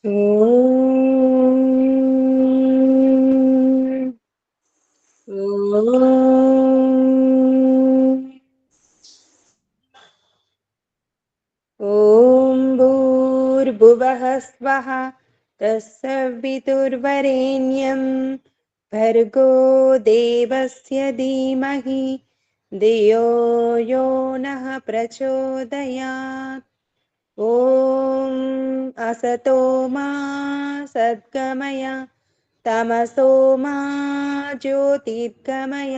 ॐ भूर्भुवः स्वः तत्सवितुर्वरेण्यं भर्गो देवस्य धीमहि धियो यो नः प्रचोदयात्। ॐ असतो मा सद्गमय तमसो मा ज्योतिर्गमय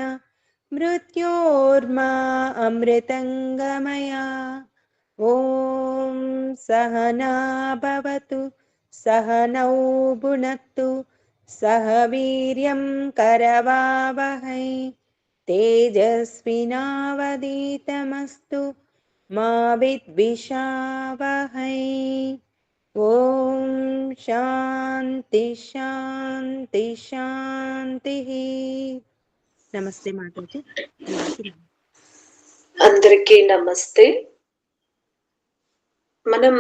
मृत्योर्मा अमृतङ्गमय। ॐ सहना भवतु सहनौ भुनक्तु सह वीर्यं करवावहै तेजस्विनावधीतमस्तु मा विद्विषावहै। ॐ शान्ति शान्ति शान्तिः। नमस्ते माताजी। అందరికీ నమస్తే. మనం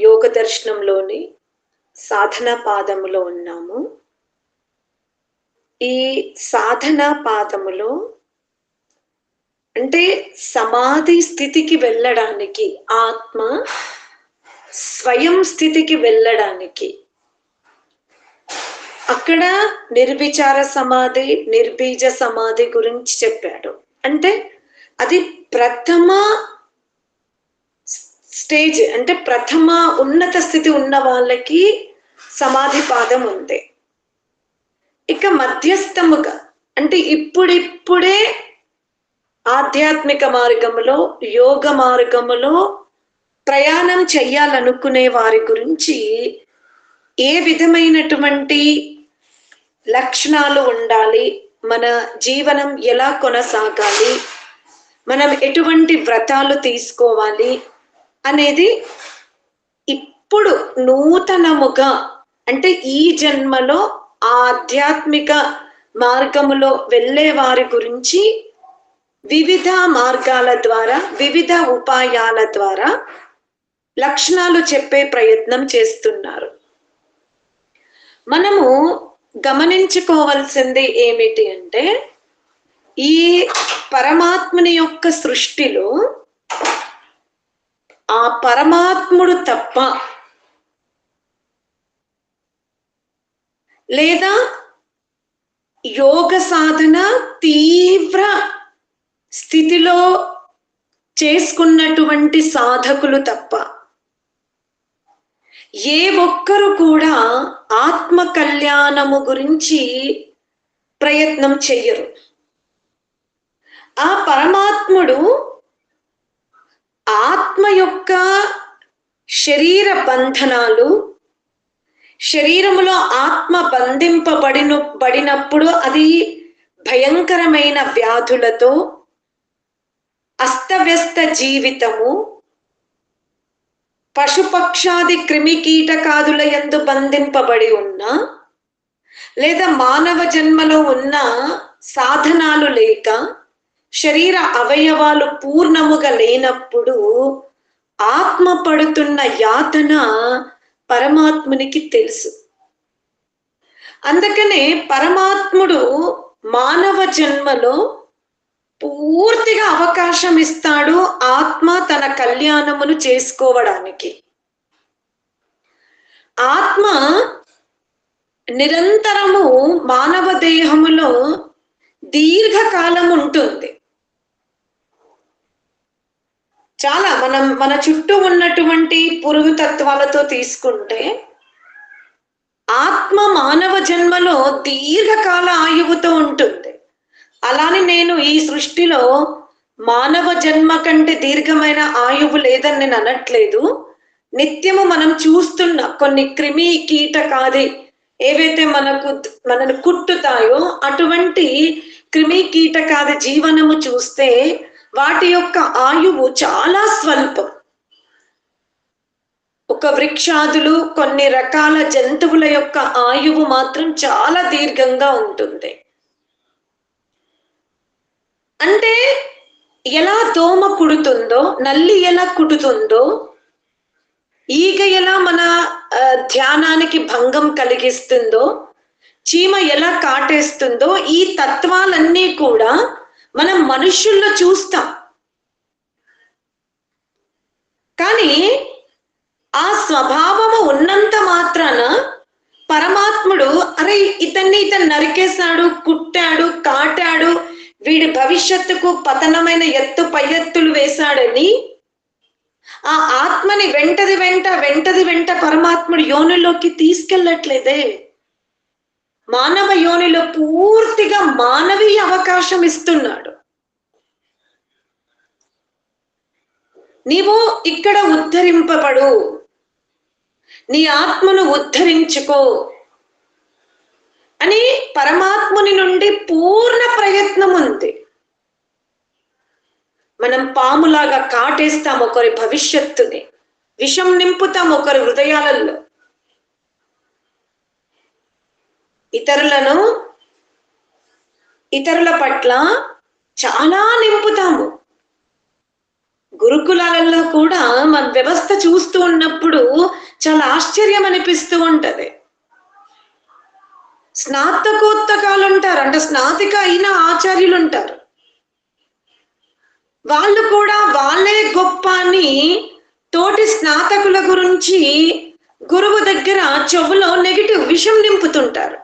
యోగ దర్శనంలోని సాధన పాదములో ఉన్నాము. ఈ సాధన పాదములో అంటే సమాధి స్థితికి వెళ్ళడానికి, ఆత్మ స్వయం స్థితికి వెళ్ళడానికి అక్కడ నిర్విచార సమాధి, నిర్బీజ సమాధి గురించి చెప్పాడు. అంటే అది ప్రథమ స్టేజ్, అంటే ప్రథమ ఉన్నత స్థితి ఉన్న వాళ్ళకి సమాధి పాదం ఉంది. ఇక మధ్యస్థముగా అంటే ఇప్పుడిప్పుడే ఆధ్యాత్మిక మార్గములో, యోగ మార్గములో ప్రయాణం చెయ్యాలనుకునే వారి గురించి ఏ విధమైనటువంటి లక్షణాలు ఉండాలి, మన జీవనం ఎలా కొనసాగాలి, మనం ఎటువంటి వ్రతాలు తీసుకోవాలి అనేది ఇప్పుడు నూతనముగా అంటే ఈ జన్మలో ఆధ్యాత్మిక మార్గములో వెళ్ళే వారి గురించి వివిధ మార్గాల ద్వారా, వివిధ ఉపాయాల ద్వారా లక్షణాలు చెప్పే ప్రయత్నం చేస్తున్నారు. మనము గమనించుకోవాల్సింది ఏమిటి అంటే, ఈ పరమాత్ముని యొక్క సృష్టిలో ఆ పరమాత్ముడు తప్ప లేదా యోగ సాధన తీవ్ర స్థితిలో చేసుకున్నటువంటి సాధకులు తప్ప ఏ ఒక్కరు కూడా ఆత్మ కళ్యాణము గురించి ప్రయత్నం చెయ్యరు. ఆ పరమాత్ముడు ఆత్మ యొక్క శరీర బంధనాలు, శరీరములో ఆత్మ బంధింపబడినప్పుడు అది భయంకరమైన వ్యాధులతో, అస్తవ్యస్త జీవితము, పశుపక్షాది క్రిమి కీటకాదుల యందు బంధింపబడి ఉన్న, లేదా మానవ జన్మలో ఉన్న సాధనాలు లేక శరీర అవయవాలు పూర్ణముగా లేనప్పుడు ఆత్మ పడుతున్న యాతన పరమాత్మునికి తెలుసు. అందుకనే పరమాత్ముడు మానవ జన్మలో పూర్తిగా అవకాశం ఇస్తాడు ఆత్మ తన కళ్యాణమును చేసుకోవడానికి. ఆత్మ నిరంతరము మానవ దేహములో దీర్ఘకాలం ఉంటుంది. చాలా మన చుట్టూ ఉన్నటువంటి పురుగు తత్వాలతో తీసుకుంటే ఆత్మ మానవ జన్మలో దీర్ఘకాల ఆయువుతో ఉంటుంది. అలానే నేను ఈ సృష్టిలో మానవ జన్మ కంటే దీర్ఘమైన ఆయువు లేదని నేను అనట్లేదు. నిత్యము మనం చూస్తున్న కొన్ని క్రిమి కీటకాది ఏవైతే మనను కుట్టుతాయో అటువంటి క్రిమి కీటకాది జీవనము చూస్తే వాటి యొక్క ఆయువు చాలా స్వల్పం. ఒక వృక్షాదులు, కొన్ని రకాల జంతువుల యొక్క ఆయువు మాత్రం చాలా దీర్ఘంగా ఉంటుంది. అంటే ఎలా దోమ కుడుతుందో, నల్లి ఎలా కుడుతుందో, ఈగ ఎలా మన ధ్యానానికి భంగం కలిగిస్తుందో, చీమ ఎలా కాటేస్తుందో, ఈ తత్వాలన్నీ కూడా మనం మనుషుల్లో చూస్తాం. కానీ ఆ స్వభావము ఉన్నంత మాత్రాన పరమాత్ముడు అరే ఇతన్ని నరికేశాడు, కుట్టాడు, కాటాడు, వీడి భవిష్యత్తుకు పతనమైన ఎత్తు పై ఎత్తులు వేశాడని ఆ ఆత్మని వెంటది వెంట పరమాత్ముడు యోనిలోకి తీసుకెళ్ళట్లేదే. మానవ యోనిలో పూర్తిగా మానవీయ అవకాశం ఇస్తున్నాడు. నీవు ఇక్కడ ఉద్ధరింపబడు, నీ ఆత్మను ఉద్ధరించుకో అని పరమాత్ముని నుండి పూర్ణ ప్రయత్నం ఉంది. మనం పాములాగా కాటేస్తాం ఒకరి భవిష్యత్తుని, విషం నింపుతాం ఒకరి హృదయాలలో, ఇతరుల పట్ల చాలా నింపుతాము. గురుకులాలలో కూడా మన వ్యవస్థ చూస్తూ ఉన్నప్పుడు చాలా ఆశ్చర్యం అనిపిస్తూ ఉంటది. స్నాతకోత్తకాలు ఉంటారు, అంటే స్నాతిక అయిన ఆచార్యులు ఉంటారు. వాళ్ళు కూడా వాళ్ళే గొప్ప అని తోటి స్నాతకుల గురించి గురువు దగ్గర చెవులో నెగిటివ్ విషం నింపుతుంటారు.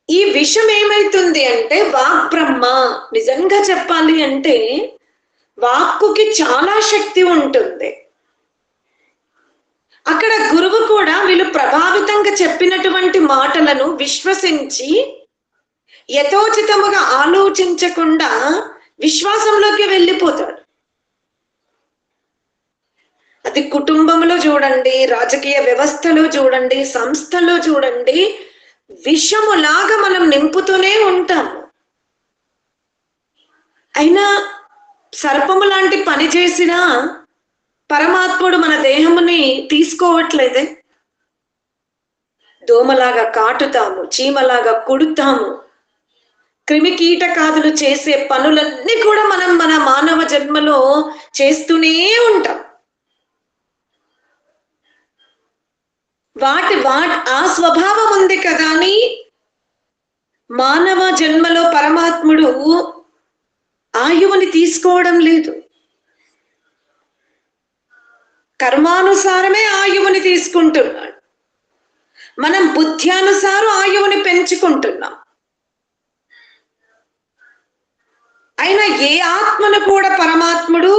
ఈ విషం ఏమైతుంది అంటే వాక్బ్రహ్మ. నిజంగా చెప్పాలి అంటే వాక్కుకి చాలా శక్తి ఉంటుంది. అక్కడ గురువు కూడా వీళ్ళు ప్రభావితంగా చెప్పినటువంటి మాటలను విశ్వసించి యథోచితముగా ఆలోచించకుండా విశ్వాసంలోకి వెళ్ళిపోతాడు. అది కుటుంబంలో చూడండి, రాజకీయ వ్యవస్థలో చూడండి, సంస్థలో చూడండి, విషములాగా మనం నింపుతూనే ఉంటాము. అయినా సర్పము లాంటి పని చేసినా పరమాత్ముడు మన దేహముని తీసుకోవట్లేదే. దోమలాగా కాటుతాము, చీమలాగా కుడుతాము, క్రిమి కీటకాదులు చేసే పనులన్నీ కూడా మనం మన మానవ జన్మలో చేస్తూనే ఉంటాం. ఆ స్వభావం ఉంది కదా అని మానవ జన్మలో పరమాత్ముడు ఆయువుని తీసుకోవడం లేదు. కర్మానుసారమే ఆయువుని తీసుకుంటున్నాడు. మనం బుద్ధ్యానుసారం ఆయువుని పెంచుకుంటున్నాం. అయినా ఏ ఆత్మను కూడా పరమాత్ముడు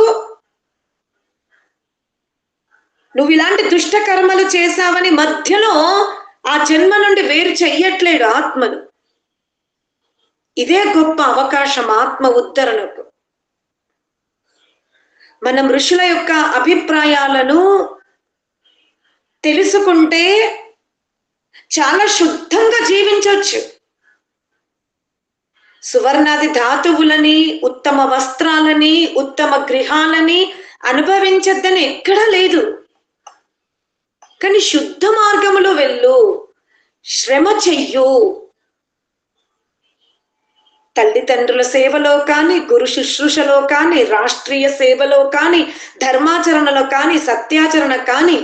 నువ్వు ఇలాంటి దుష్ట కర్మలు చేశావని మధ్యలో ఆ జన్మ నుండి వేరు చెయ్యట్లేడు ఆత్మను. ఇదే గొప్ప అవకాశం ఆత్మ ఉద్ధరణకు. మనం ఋషుల యొక్క అభిప్రాయాలను తెలుసుకుంటే చాలా శుద్ధంగా జీవించవచ్చు. సువర్ణాది ధాతువులని, ఉత్తమ వస్త్రాలని, ఉత్తమ గృహాలని అనుభవించద్దని ఎక్కడా లేదు. కానీ శుద్ధ మార్గములో వెళ్ళు, శ్రమ చెయ్యు. తల్లిదండ్రుల సేవలో కానీ, గురు శుశ్రూషలో కానీ, రాష్ట్రీయ సేవలో కానీ, ధర్మాచరణలో కానీ, సత్యాచరణ కానీ,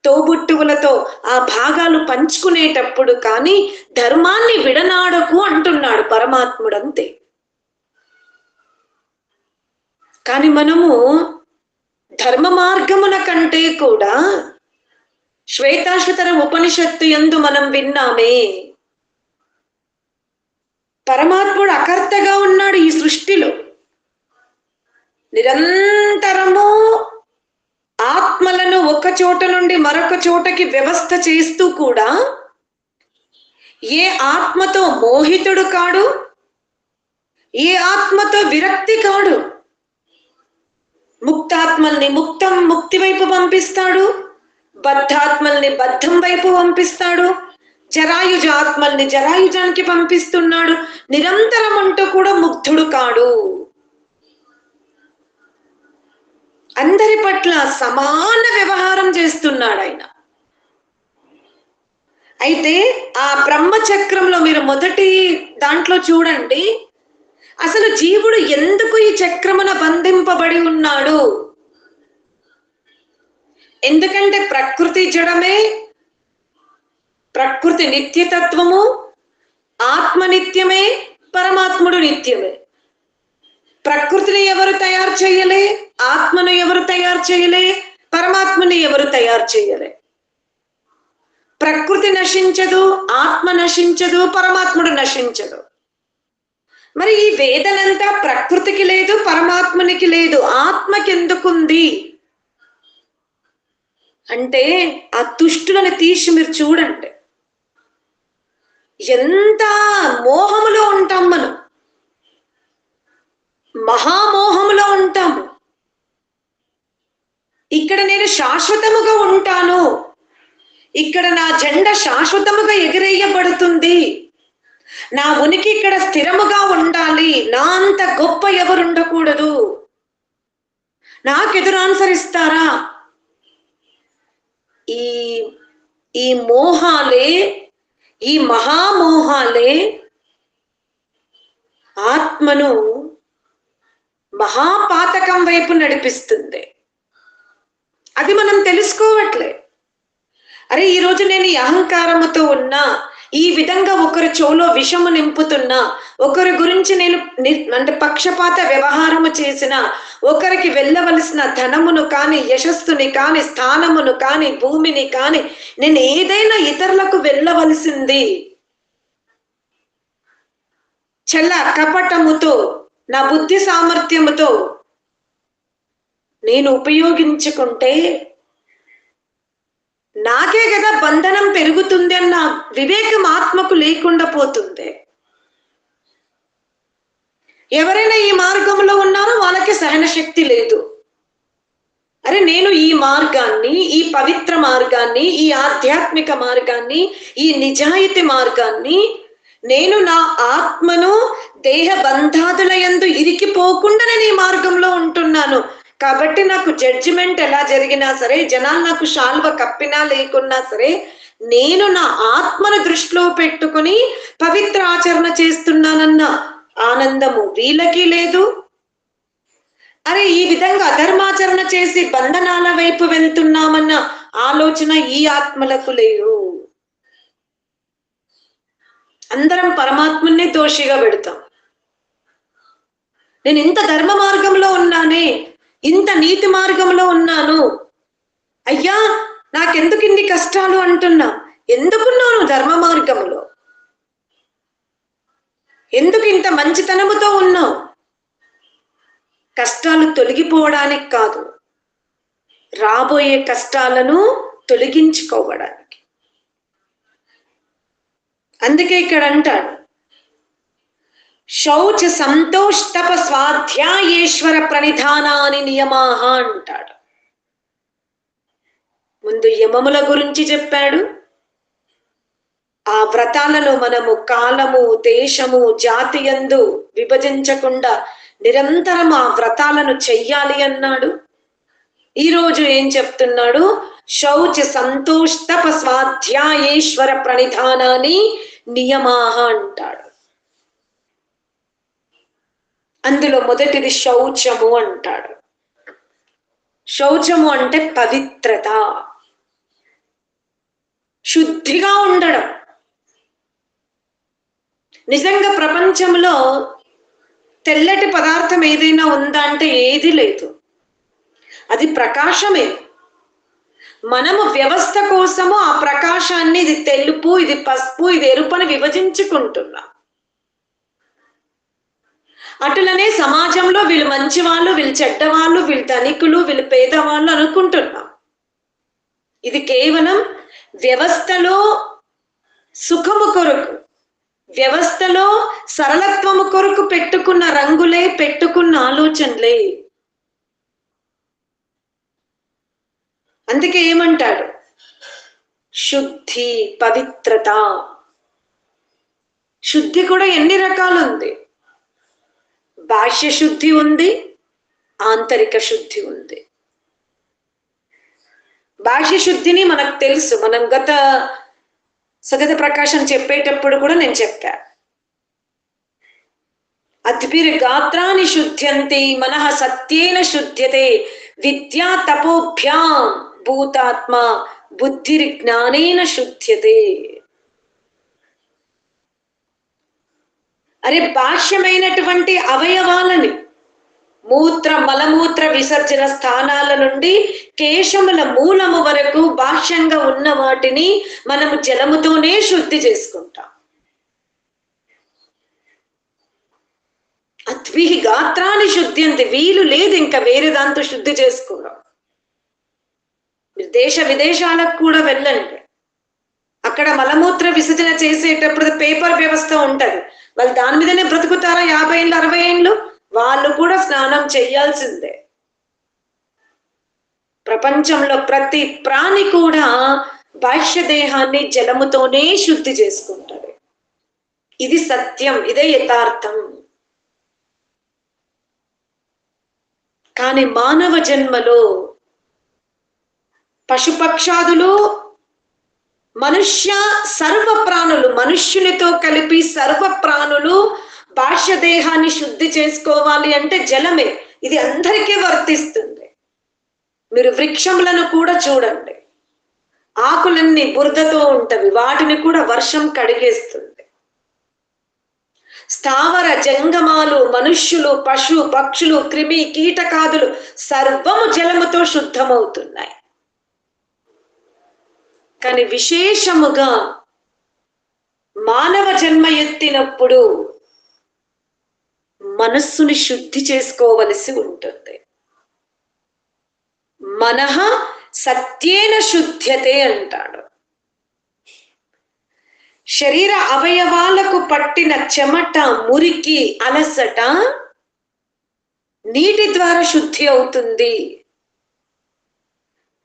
తోబుట్టువులతో ఆ భాగాలు పంచుకునేటప్పుడు కానీ ధర్మాన్ని విడనాడకు అంటున్నాడు పరమాత్ముడు. అంతే. కానీ మనము ధర్మ మార్గమున కంటే కూడా శ్వేతాశ్వతర ఉపనిషత్తు యందు మనం విన్నామే, పరమాత్ముడు అకర్తగా ఉన్నాడు ఈ సృష్టిలో. నిరంతరము ఆత్మలను ఒక చోట నుండి మరొక చోటకి వ్యవస్థ చేస్తూ కూడా ఏ ఆత్మతో మోహితుడు కాడు, ఏ ఆత్మతో విరక్తి కాడు. ముక్తాత్మల్ని ముక్తి వైపు పంపిస్తాడు, బద్ధాత్మల్ని బద్ధం వైపు పంపిస్తాడు, జరాయుజ ఆత్మల్ని జరాయుజానికి పంపిస్తున్నాడు. నిరంతరం అంటూ కూడా ముగ్ధుడు కాడు. అందరి పట్ల సమాన వ్యవహారం చేస్తున్నాడు ఆయన. అయితే ఆ బ్రహ్మచక్రంలో మీరు మొదటి దాంట్లో చూడండి, అసలు జీవుడు ఎందుకు ఈ చక్రమున బంధింపబడి ఉన్నాడు? ఎందుకంటే ప్రకృతి జడమే, ప్రకృతి నిత్యతత్వము, ఆత్మ నిత్యమే, పరమాత్ముడు నిత్యమే. ప్రకృతిని ఎవరు తయారు చేయలే, ఆత్మను ఎవరు తయారు చేయలే, పరమాత్మని ఎవరు తయారు చేయలే. ప్రకృతి నశించదు, ఆత్మ నశించదు, పరమాత్ముడు నశించదు. మరి ఈ వేదనంతా ప్రకృతికి లేదు, పరమాత్మనికి లేదు, ఆత్మకి ఎందుకుంది అంటే ఆ తుష్టులను తీసి మీరు చూడండి. ఎంత మోహములో ఉంటాం మనం, మహామోహములో ఉంటాము. ఇక్కడ నేను శాశ్వతముగా ఉంటాను, ఇక్కడ నా జెండా శాశ్వతముగా ఎగిరేయబడుతుంది, నా ఉనికి ఇక్కడ స్థిరముగా ఉండాలి, నా అంత గొప్ప ఎవరు ఉండకూడదు, నాకెదురు అనుసరిస్తారా? ఈ మోహాలే, ఈ మహామోహాలే ఆత్మను మహాపాతకం వైపు నడిపిస్తుంది. అది మనం తెలుసుకోవట్లే. అరే ఈరోజు నేను ఈ అహంకారముతో ఉన్నా, ఈ విధంగా ఒకరి చెవులో విషము నింపుతున్నా, ఒకరి గురించి నేను అంటే పక్షపాత వ్యవహారము చేసిన, ఒకరికి వెళ్ళవలసిన ధనమును కానీ, యశస్సుని కానీ, స్థానమును కానీ, భూమిని కానీ, నేను ఏదైనా ఇతరులకు వెళ్ళవలసింది చల్ల కపటముతో, నా బుద్ధి సామర్థ్యముతో నేను ఉపయోగించుకుంటే నాకే కదా బంధనం పెరుగుతుంది అన్న వివేకం ఆత్మకు లేకుండా పోతుంది. ఎవరైనా ఈ మార్గంలో ఉన్నారో వాళ్ళకి సహన శక్తి లేదు. అరే నేను ఈ మార్గాన్ని, ఈ పవిత్ర మార్గాన్ని, ఈ ఆధ్యాత్మిక మార్గాన్ని, ఈ నిజాయితీ మార్గాన్ని, నేను నా ఆత్మను దేహ బంధాదుల యందు ఇరికిపోకుండా నేను ఈ మార్గంలో ఉంటున్నాను. కాబట్టి నాకు జడ్జిమెంట్ ఎలా జరిగినా సరే, జనాలు నాకు శాల్వ కప్పినా లేకున్నా సరే, నేను నా ఆత్మను దృష్టిలో పెట్టుకుని పవిత్ర ఆచరణ చేస్తున్నానన్న ఆనందము వీళ్ళకి లేదు. అరే ఈ విధంగా అధర్మాచరణ చేసి బంధనాల వైపు వెళ్తున్నామన్న ఆలోచన ఈ ఆత్మలకు లేదు. అందరం పరమాత్మనే దోషిగా పెడతాం. నేను ఇంత ధర్మ మార్గంలో ఉన్నానే, ఇంత నీతి మార్గంలో ఉన్నాను, అయ్యా నాకెందుకు ఇన్ని కష్టాలు అంటున్నా. ఎందుకున్నాను ధర్మ మార్గంలో? ఎందుకు ఇంత మంచితనముతో ఉన్నావు? కష్టాలు తొలగిపోవడానికి కాదు, రాబోయే కష్టాలను తొలగించుకోవడానికి. అందుకే ఇక్కడ అంటాడు, శౌచ సంతోష్ తప స్వాధ్యాయేశ్వర ప్రణిధానాని నియమాహ అంటాడు. ముందు యమముల గురించి చెప్పాడు. ఆ వ్రతాలను మనము కాలము, దేశము, జాతి యందు విభజించకుండా నిరంతరం ఆ వ్రతాలను చెయ్యాలి అన్నాడు. ఈరోజు ఏం చెప్తున్నాడు? శౌచ సంతోష్ తప స్వాధ్యాయేశ్వర ప్రణిధానాని నియమాహ అంటాడు. అందులో మొదటిది శౌచము అంటాడు. శౌచము అంటే పవిత్రత, శుద్ధిగా ఉండడం. నిజంగా ప్రపంచంలో తెల్లటి పదార్థం ఏదైనా ఉందా అంటే ఏది లేదు. అది ప్రకాశమే. మనము వ్యవస్థ కోసము ఆ ప్రకాశాన్ని ఇది తెలుపు, ఇది పసుపు, ఇది ఎరుపని విభజించుకుంటున్నాం. అటులనే సమాజంలో వీళ్ళు మంచి వాళ్ళు, వీళ్ళు చెడ్డవాళ్ళు, వీళ్ళు ధనికులు, వీళ్ళు పేదవాళ్ళు అనుకుంటున్నాం. ఇది కేవలం వ్యవస్థలో సుఖము కొరకు, వ్యవస్థలో సరళత్వము కొరకు పెట్టుకున్న రంగులే, పెట్టుకున్న ఆలోచనలే. అందుకే ఏమంటాడు? శుద్ధి, పవిత్రత. శుద్ధి కూడా ఎన్ని రకాలు ఉంది. బాహ్య శుద్ధి ఉంది, ఆంతరిక శుద్ధి ఉంది. బాహ్య శుద్ధిని మనకు తెలుసు. మనం గత సగత ప్రకాశం చెప్పేటప్పుడు కూడా నేను చెప్పా. అద్భిర్గాత్రాన్ని శుద్ధ్యంతి మనః సత్యేన శుద్ధ్యతే విద్యా తపోభ్యాం భూతాత్మ బుద్ధిర్జ్ఞానేన శుద్ధ్యతే. అరే బాహ్యమైనటువంటి అవయవాలని మలమూత్ర విసర్జన స్థానాల నుండి కేశముల మూలము వరకు బాహ్యంగా ఉన్న వాటిని మనము జలముతోనే శుద్ధి చేసుకుంటాం. అద్విహి గాత్రాన్ని శుద్ధి అంతే, వీలు లేదు ఇంకా వేరే దాంతో శుద్ధి చేసుకోవడం. దేశ విదేశాలకు కూడా వెళ్ళండి, అక్కడ మలమూత్ర విసర్జన చేసేటప్పుడు పేపర్ వ్యవస్థ ఉంటది, వాళ్ళు దాని మీదనే బ్రతుకుతారా 50 ఏళ్ళు 60 ఏళ్ళు, వాళ్ళు కూడా స్నానం చేయాల్సిందే. ప్రపంచంలో ప్రతి ప్రాణి కూడా బాహ్య దేహాన్ని జలముతోనే శుద్ధి చేసుకుంటారు. ఇది సత్యం, ఇదే యథార్థం. కానీ మానవ జన్మలో పశుపక్షాదులు మనుష్య సర్వ ప్రాణులు, మనుష్యునితో కలిపి సర్వ ప్రాణులు బాహ్య దేహాన్ని శుద్ధి చేసుకోవాలి అంటే జలమే. ఇది అందరికీ వర్తిస్తుంది. మీరు వృక్షములను కూడా చూడండి, ఆకులన్నీ బురదతో ఉంటవి, వాటిని కూడా వర్షం కడిగేస్తుంది. స్థావర జంగమాలు, మనుష్యులు, పశు పక్షులు, క్రిమి కీటకాదులు సర్వము జలముతో శుద్ధమవుతున్నాయి. కానీ విశేషముగా మానవ జన్మ ఎత్తినప్పుడు మనస్సుని శుద్ధి చేసుకోవలసి ఉంటుంది. మనః సత్యేన శుద్ధ్యతే అంటాడు. శరీర అవయవాలకు పట్టిన చెమట, మురికి, అలసట నీటి ద్వారా శుద్ధి అవుతుంది.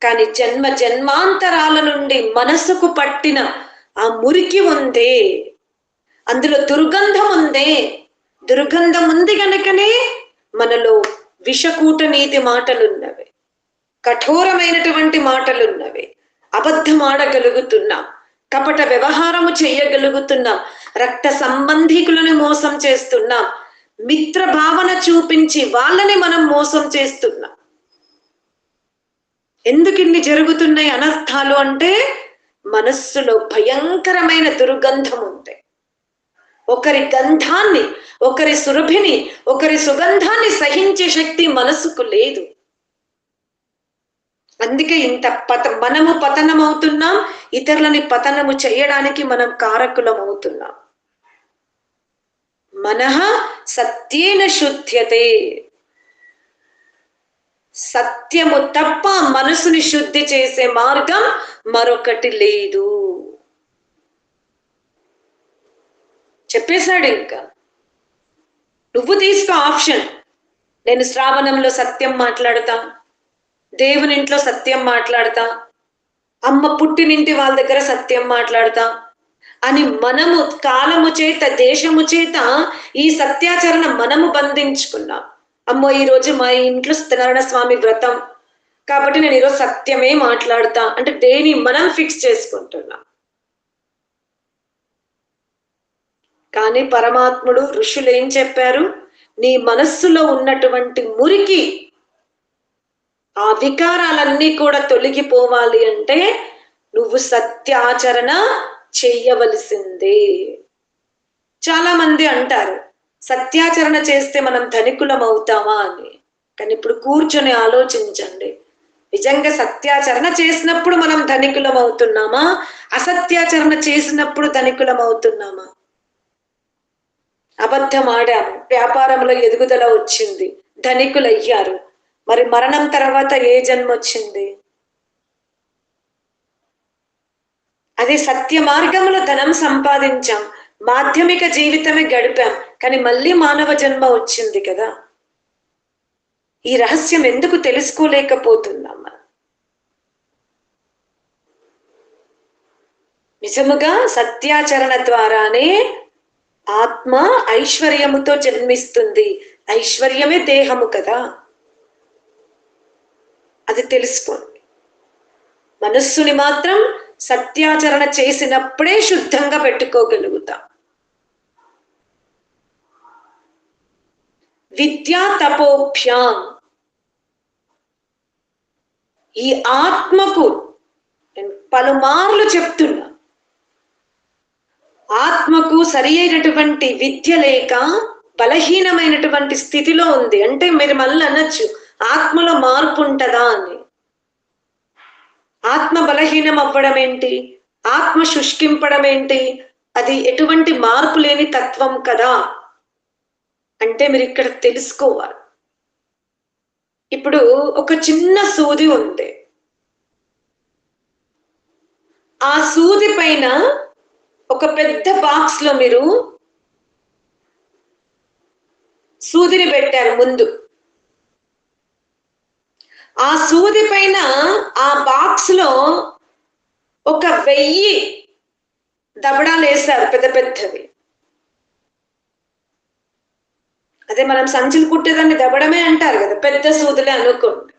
కానీ జన్మ జన్మాంతరాల నుండి మనసుకు పట్టిన ఆ మురికి ఉందే, అందులో దుర్గంధం ఉందే, దుర్గంధం ఉంది గనుకనే మనలో విషకూట నీతి మాటలున్నవి, కఠోరమైనటువంటి మాటలున్నవి, అబద్ధం ఆడగలుగుతున్నాం, కపట వ్యవహారము చేయగలుగుతున్నాం, రక్త సంబంధికులను మోసం చేస్తున్నాం, మిత్ర భావన చూపించి వాళ్ళని మనం మోసం చేస్తున్నాం. ఎందుకు ఇన్ని జరుగుతున్నాయి అనర్థాలు అంటే మనస్సులో భయంకరమైన దుర్గంధం ఉంది. ఒకరి గంధాన్ని, ఒకరి సురభిని, ఒకరి సుగంధాన్ని సహించే శక్తి మనసుకు లేదు. అందుకే ఇంత మనము పతనం అవుతున్నాం, ఇతరులని పతనము చేయడానికి మనం కారకులం అవుతున్నాం. మనః సత్యేన శుద్ధ్యతే. సత్యము తప్ప మనసుని శుద్ధి చేసే మార్గం మరొకటి లేదు. చెప్పేశాడు. ఇంకా నువ్వు తీసుకో ఆప్షన్. నేను శ్రావణంలో సత్యం మాట్లాడతా, దేవుని ఇంట్లో సత్యం మాట్లాడతా, అమ్మ పుట్టినింటి వాళ్ళ దగ్గర సత్యం మాట్లాడతా అని మనము కాలము చేత, దేశము చేత ఈ సత్యాచరణ మనము బంధించుకున్నాం. అమ్మో ఈరోజు మా ఇంట్లో సత్యనారాయణ స్వామి వ్రతం కాబట్టి నేను ఈరోజు సత్యమే మాట్లాడతా అంటే దేని మనం ఫిక్స్ చేసుకుంటున్నాం. కానీ పరమాత్ముడు, ఋషులు ఏం చెప్పారు? నీ మనస్సులో ఉన్నటువంటి మురికి, ఆ వికారాలన్నీ కూడా తొలగిపోవాలి అంటే నువ్వు సత్యాచరణ చెయ్యవలసిందే. చాలా మంది అంటారు సత్యాచరణ చేస్తే మనం ధనికులం అవుతామా అని. కానీ ఇప్పుడు కూర్చొని ఆలోచించండి, నిజంగా సత్యాచరణ చేసినప్పుడు మనం ధనికులం అవుతున్నామా, అసత్యాచరణ చేసినప్పుడు ధనికులం అవుతున్నామా? అబద్ధం ఆడాము, వ్యాపారంలో ఎదుగుదల వచ్చింది, ధనికులయ్యారు. మరి మరణం తర్వాత ఏ జన్మ వచ్చింది? అదే సత్య మార్గంలో ధనం సంపాదించాం, మాధ్యమిక జీవితమే గడిపాం, కానీ మళ్ళీ మానవ జన్మ వచ్చింది కదా. ఈ రహస్యం ఎందుకు తెలుసుకోలేకపోతున్నాం? నిజముగా సత్యాచరణ ద్వారానే ఆత్మ ఐశ్వర్యముతో జన్మిస్తుంది. ఐశ్వర్యమే దేహము కదా, అది తెలుసుకోండి. మనస్సుని మాత్రం సత్యాచరణ చేసినప్పుడే శుద్ధంగా పెట్టుకోగలుగుతాం. విద్యా తపోభ్యాం, ఈ ఆత్మకు నేను పలుమార్లు చెప్తున్నా, ఆత్మకు సరి అయినటువంటి విద్య లేక బలహీనమైనటువంటి స్థితిలో ఉంది. అంటే మీరు మళ్ళీ అనొచ్చు, ఆత్మలో మార్పు ఉంటదా అని. ఆత్మ బలహీనం అవ్వడం ఏంటి, ఆత్మ శుష్కింపడం ఏంటి, అది ఎటువంటి మార్పు లేని తత్వం కదా అంటే మీరు ఇక్కడ తెలుసుకోవాలి. ఇప్పుడు ఒక చిన్న సూది ఉంది, ఆ సూది పైన ఒక పెద్ద బాక్స్ లో మీరు సూదిని పెట్టారు ముందు. ఆ సూది పైన ఆ బాక్స్ లో ఒక 1000 దబడాలు వేశారు, పెద్ద పెద్దవి. అదే మనం సంచులు కుట్టేదాన్ని దబడమే అంటారు కదా, పెద్ద సూదులే అనుకోండి.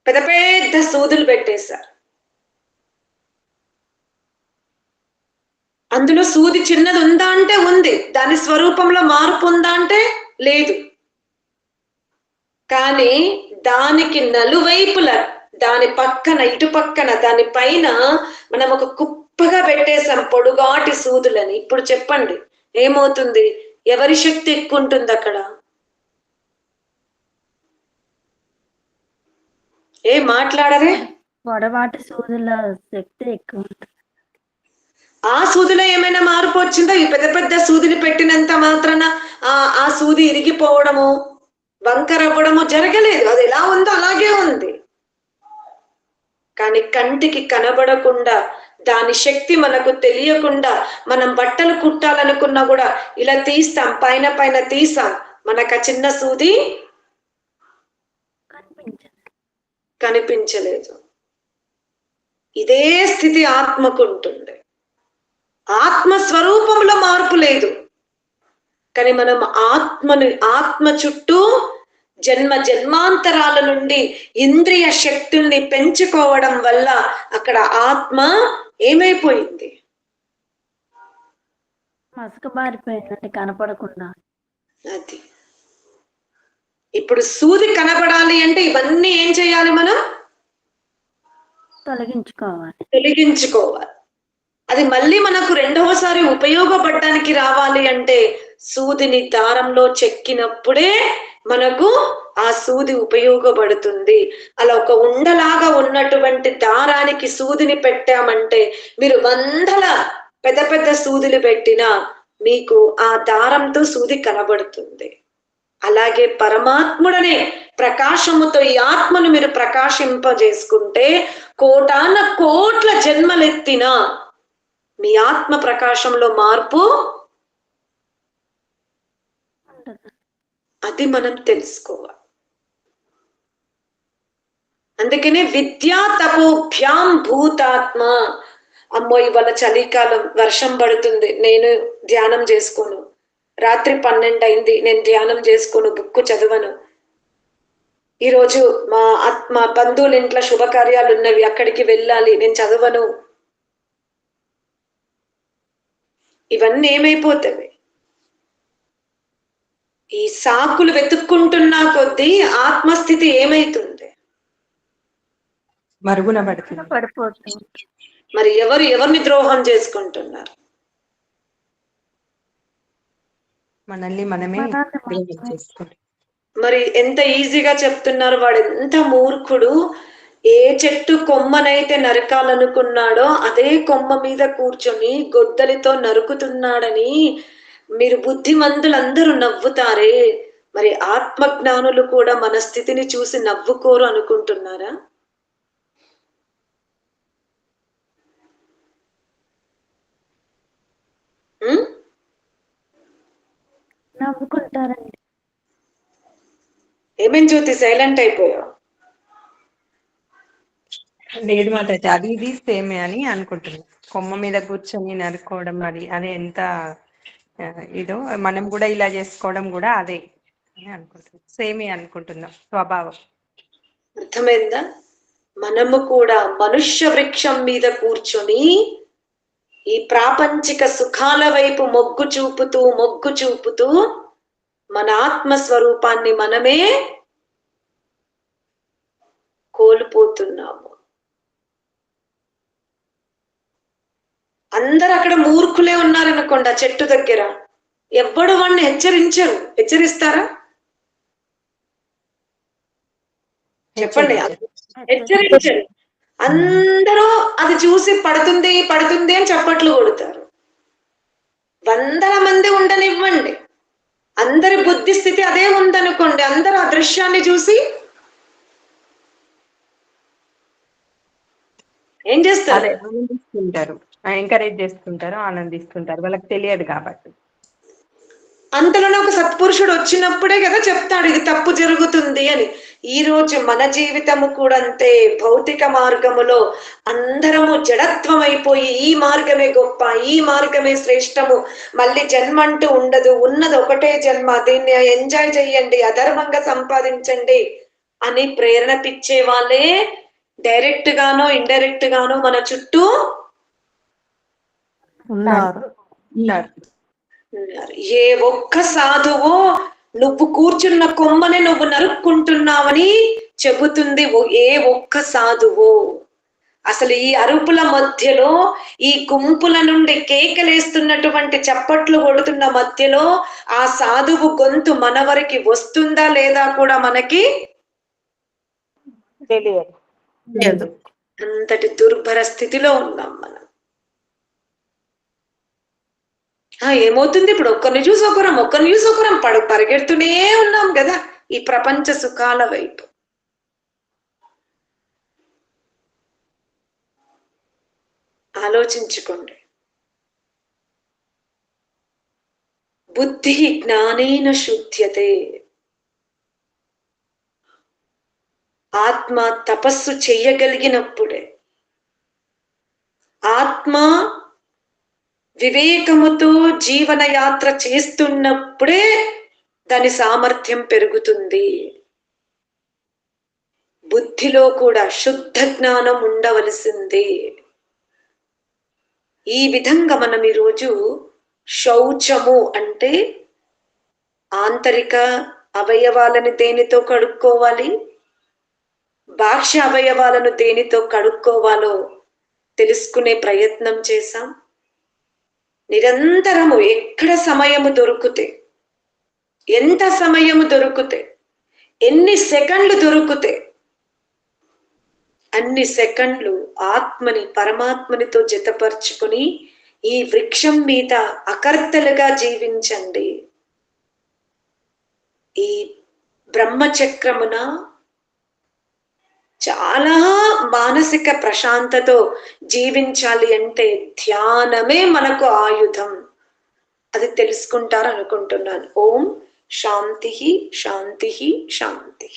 పెద్ద పెద్ద సూదులు పెట్టేశారు. అందులో సూది చిన్నది ఉందా అంటే ఉంది, దాని స్వరూపంలో మార్పు ఉందా అంటే లేదు. కానీ దానికి నలువైపుల, దాని పక్కన ఇటు పక్కన దాని పైన మనం ఒక కుప్పగా పెట్టేశాం పొడుగాటి సూదులని. ఇప్పుడు చెప్పండి ఏమవుతుంది, ఎవరి శక్తి ఎక్కువ ఉంటుంది అక్కడ? ఏం మాట్లాడరే? పొడవాటి సూదుల శక్తి ఎక్కువ ఉంటుంది. ఆ సూదిలో ఏమైనా మార్పు వచ్చిందా? ఈ పెద్ద పెద్ద సూదిని పెట్టినంత మాత్రాన ఆ సూది ఇరిగిపోవడము, వంకరవ్వడము జరగలేదు. అది ఎలా ఉందో అలాగే ఉంది. కానీ కంటికి కనబడకుండా, దాని శక్తి మనకు తెలియకుండా, మనం బట్టలు కుట్టాలనుకున్నా కూడా ఇలా తీస్తాం, పైన పైన తీసాం, మనకు ఆ చిన్న సూది కనిపించలేదు. ఇదే స్థితి ఆత్మకు ఉంటుంది. ఆత్మ స్వరూపంలో మార్పు లేదు, కానీ మనం ఆత్మ చుట్టూ జన్మ జన్మాంతరాల నుండి ఇంద్రియ శక్తుల్ని పెంచుకోవడం వల్ల అక్కడ ఆత్మ ఏమైపోయింది? మసకబారిపోయిందంటే కనపడకుండా. అది ఇప్పుడు సూది కనపడాలి అంటే ఇవన్నీ ఏం చేయాలి? మనం తొలగించుకోవాలి. అది మళ్ళీ మనకు రెండవసారి ఉపయోగపడడానికి రావాలి అంటే సూదిని దారంలో చెక్కినప్పుడే మనకు ఆ సూది ఉపయోగపడుతుంది. అలా ఒక ఉండలాగా ఉన్నటువంటి దారానికి సూదిని పెట్టామంటే మీరు 100 పెద్ద పెద్ద సూదులు పెట్టినా మీకు ఆ దారంతో సూది కనబడుతుంది. అలాగే పరమాత్ముడనే ప్రకాశముతో ఈ ఆత్మను మీరు ప్రకాశింపజేసుకుంటే కోటాన కోట్ల జన్మలెత్తినా మీ ఆత్మ ప్రకాశంలో మార్పు అది మనం తెలుసుకోవాలి. అందుకనే విద్యా తపోభ్యాం భూతాత్మ. అమ్మో ఇవాళ చలికాలం, వర్షం పడుతుంది, నేను ధ్యానం చేసుకోను. రాత్రి 12 అయింది, నేను ధ్యానం చేసుకోను, బుక్కు చదవను. ఈరోజు మా బంధువుల ఇంట్లో శుభకార్యాలు ఉన్నవి, అక్కడికి వెళ్ళాలి, నేను చదవను. ఇవన్నీ ఏమైపోతాయి? ఈ సాకులు వెతుక్కుంటున్నా కొద్దీ ఆత్మస్థితి ఏమైతుంది? మరుగున పడిపోతుంది. మరి ఎవరిని ద్రోహం చేసుకుంటున్నారు? మనల్ని మనమే ద్రోహం చేసుకుంటాం. మరి ఎంత ఈజీగా చెప్తున్నారు, వాడు ఎంత మూర్ఖుడు. ఏ చెట్టు కొమ్మనైతే నరకాలనుకున్నాడో అదే కొమ్మ మీద కూర్చొని గొడ్డలితో నరుకుతున్నాడని మీరు బుద్ధిమంతులందరూ నవ్వుతారే, మరి ఆత్మజ్ఞానులు కూడా మన స్థితిని చూసి నవ్వుకోరు అనుకుంటున్నారా? నవ్వుకుంటారండి. ఏమేం జ్యోతి సైలెంట్ అయిపోయావు? లేదు మాట అయితే అది ఇది సేమే అని అనుకుంటున్నాం. కొమ్మ మీద కూర్చొని నరుకోవడం, మరి అదే ఎంత ఇదో మనం కూడా ఇలా చేసుకోవడం కూడా అదే అని అనుకుంటున్నాం, సేమే అనుకుంటున్నాం స్వభావం. అర్థమైందా? మనము కూడా మనుష్య వృక్షం మీద కూర్చొని ఈ ప్రాపంచిక సుఖాల వైపు మొగ్గు చూపుతూ మన ఆత్మస్వరూపాన్ని మనమే కోల్పోతున్నాము. అందరు అక్కడ మూర్ఖులే ఉన్నారనుకోండి ఆ చెట్టు దగ్గర, ఎవ్వడు వాడిని హెచ్చరిస్తారా? చెప్పండి. హెచ్చరించరు. అందరూ అది చూసి పడుతుంది పడుతుంది అని చప్పట్లు కొడతారు. వందల మంది ఉండనివ్వండి, అందరి బుద్ధి స్థితి అదే ఉందనుకోండి, అందరూ ఆ దృశ్యాన్ని చూసి ఏం చేస్తారు? ఆనందిస్తుంటారు, ఎంకరేజ్ చేస్తుంటారు, ఆనందిస్తుంటారు, వాళ్ళకి తెలియదు కాబట్టి. అంతలోనే ఒక సత్పురుషుడు వచ్చినప్పుడే కదా చెప్తాడు ఇది తప్పు జరుగుతుంది అని. ఈ రోజు మన జీవితము కూడా అంతే. భౌతిక మార్గములో అందరము జడత్వం అయిపోయి ఈ మార్గమే గొప్ప, ఈ మార్గమే శ్రేష్టము, మళ్ళీ జన్మ అంటూ ఉండదు, ఉన్నది ఒకటే జన్మ, దీన్ని ఎంజాయ్ చెయ్యండి, అధర్మంగా సంపాదించండి అని ప్రేరణ పిచ్చే వాళ్ళే డైరెక్ట్ గానో ఇండైరెక్ట్ గానో మన చుట్టూ ఉన్నారు. ఏ ఒక్క సాధువో నువ్వు కూర్చున్న కొమ్మనే నువ్వు నరుక్కుంటున్నావని చెబుతుంది ఏ ఒక్క సాధువో. అసలు ఈ అరుపుల మధ్యలో, ఈ గుంపుల నుండి కేకలేస్తున్నటువంటి చప్పట్లు కొడుతున్న మధ్యలో ఆ సాధువు గొంతు మన వరకు వస్తుందా లేదా కూడా మనకి తెలియదు. అంతటి దుర్భర స్థితిలో ఉన్నాం మనం. ఏమవుతుంది ఇప్పుడు? ఒకరిని చూసి ఒకరం పరిగెడుతూనే ఉన్నాం కదా ఈ ప్రపంచ సుఖాల వైపు. ఆలోచించుకోండి. బుద్ధి జ్ఞానేన శుద్ధ్యతే. ఆత్మ తపస్సు చెయ్యగలిగినప్పుడే, ఆత్మ వివేకముతో జీవన యాత్ర చేస్తున్నప్పుడే దాని సామర్థ్యం పెరుగుతుంది. బుద్ధిలో కూడా శుద్ధ జ్ఞానం ఉండవలసింది. ఈ విధంగా మనం ఈరోజు శౌచము అంటే ఆంతరిక అవయవాలను దేనితో కడుక్కోవాలి, బాహ్య అవయవాలను దేనితో కడుక్కోవాలో తెలుసుకునే ప్రయత్నం చేశాం. నిరంతరము ఎక్కడ సమయము దొరికితే, ఎంత సమయము దొరికితే, ఎన్ని సెకండ్లు దొరికితే అన్ని సెకండ్లు ఆత్మని పరమాత్మనితో జతపరుచుకొని ఈ వృక్షం మీద అకర్తలుగా జీవించండి. ఈ బ్రహ్మచక్రమున చాలా మానసిక ప్రశాంతతో జీవించాలి అంటే ధ్యానమే మనకు ఆయుధం. అది తెలుసుకుంటారు అనుకుంటున్నాను. ఓం శాంతి శాంతి శాంతి.